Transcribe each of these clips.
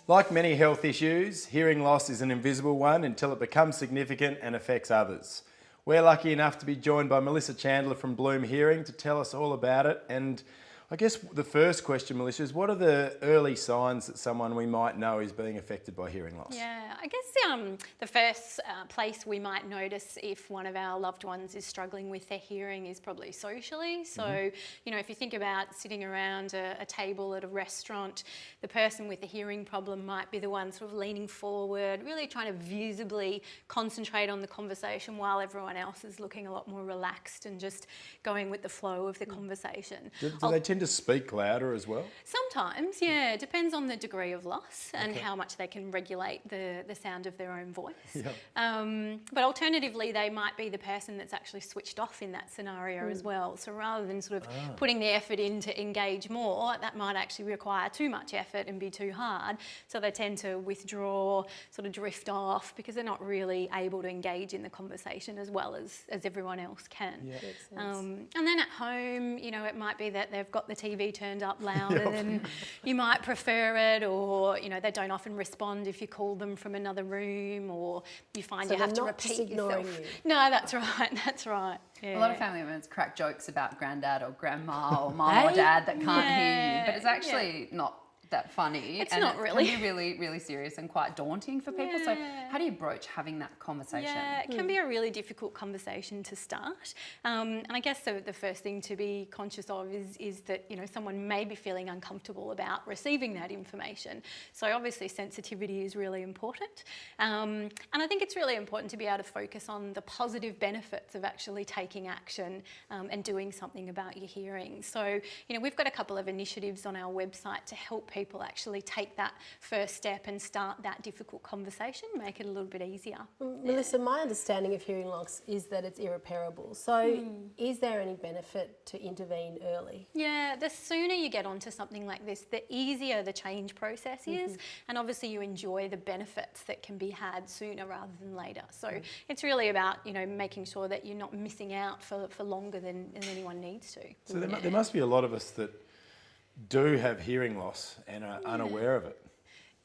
Like many health issues, hearing loss is an invisible one until it becomes significant and affects others. We're lucky enough to be joined by Melissa Chandler from Bloom Hearing to tell us all about it. And I guess the first question, Melissa, is what are the early signs that someone we might know is being affected by hearing loss? Yeah, I guess the first place we might notice if one of our loved ones is struggling with their hearing is probably socially. So, you know, if you think about sitting around a table at a restaurant, the person with the hearing problem might be the one sort of leaning forward, really trying to visibly concentrate on the conversation while everyone else is looking a lot more relaxed and just going with the flow of the conversation. Do they tend to speak louder as well? Sometimes, yeah. It depends on the degree of loss and how much they can regulate the sound of their own voice. Yeah. But alternatively, they might be the person that's actually switched off in that scenario as well. So rather than sort of putting the effort in to engage more, that might actually require too much effort and be too hard. So they tend to withdraw, sort of drift off because they're not really able to engage in the conversation as well as everyone else can. Yeah. And then at home, you know, it might be that they've got the TV turned up louder than you might prefer it, or you know they don't often respond if you call them from another room, or you find you have to repeat yourself. No, that's right. That's right. Yeah. A lot of family members crack jokes about granddad or grandma or mum or dad that can't hear you, but it's actually not that funny. It's not really. It can be really, really serious and quite daunting for people. So how do you broach having that conversation? Yeah, it can be a really difficult conversation to start. And I guess the first thing to be conscious of is that, you know, someone may be feeling uncomfortable about receiving that information. So obviously sensitivity is really important. And I think it's really important to be able to focus on the positive benefits of actually taking action and doing something about your hearing. So, you know, we've got a couple of initiatives on our website to help people actually take that first step and start that difficult conversation, make it a little bit easier. Melissa, my understanding of hearing loss is that it's irreparable. So is there any benefit to intervene early? Yeah, the sooner you get onto something like this, the easier the change process is, and obviously you enjoy the benefits that can be had sooner rather than later. So it's really about, you know, making sure that you're not missing out for longer than anyone needs to. So there must be a lot of us that do have hearing loss and are unaware of it.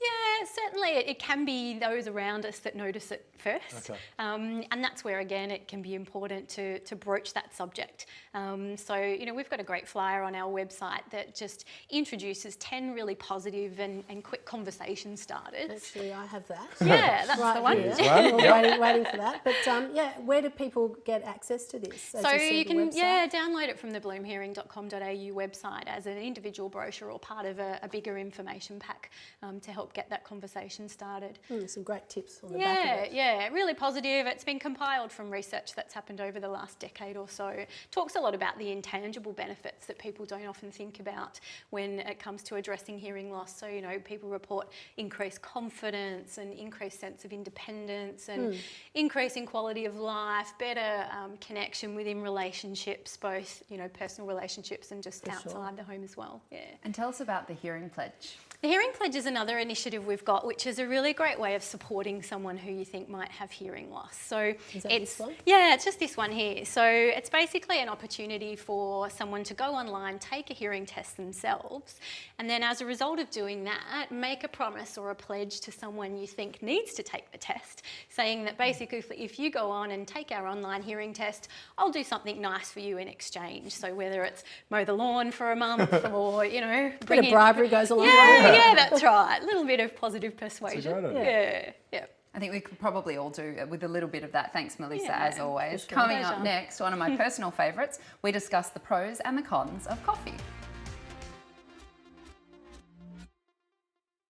Yeah, certainly it can be those around us that notice it first. And that's where, again, it can be important to broach that subject. So, you know, we've got a great flyer on our website that just introduces 10 really positive and quick conversation starters. Actually, I have that. Yeah, that's right the one. We're waiting for that. But yeah, where do people get access to this? So you can download it from the bloomhearing.com.au website as an individual brochure or part of a bigger information pack to help get that conversation started. Some great tips on the back of it. Yeah, really positive. It's been compiled from research that's happened over the last decade or so. It talks a lot about the intangible benefits that people don't often think about when it comes to addressing hearing loss. So, you know, people report increased confidence and increased sense of independence and increase in quality of life, better connection within relationships, both, you know, personal relationships and just outside the home as well. Yeah. And tell us about the Hearing Pledge. The Hearing Pledge is another initiative we've got, which is a really great way of supporting someone who you think might have hearing loss. So is that this one? Yeah, it's just this one here. So it's basically an opportunity for someone to go online, take a hearing test themselves, and then as a result of doing that, make a promise or a pledge to someone you think needs to take the test, saying that basically if you go on and take our online hearing test, I'll do something nice for you in exchange. So whether it's mow the lawn for a month or, you know, a bit of bribery goes a long way. Yeah, that's right. A little bit of positive persuasion. Yeah. I think we could probably all do with a little bit of that. Thanks, Melissa, as always. Sure. Coming up next, one of my personal favourites, we discuss the pros and the cons of coffee.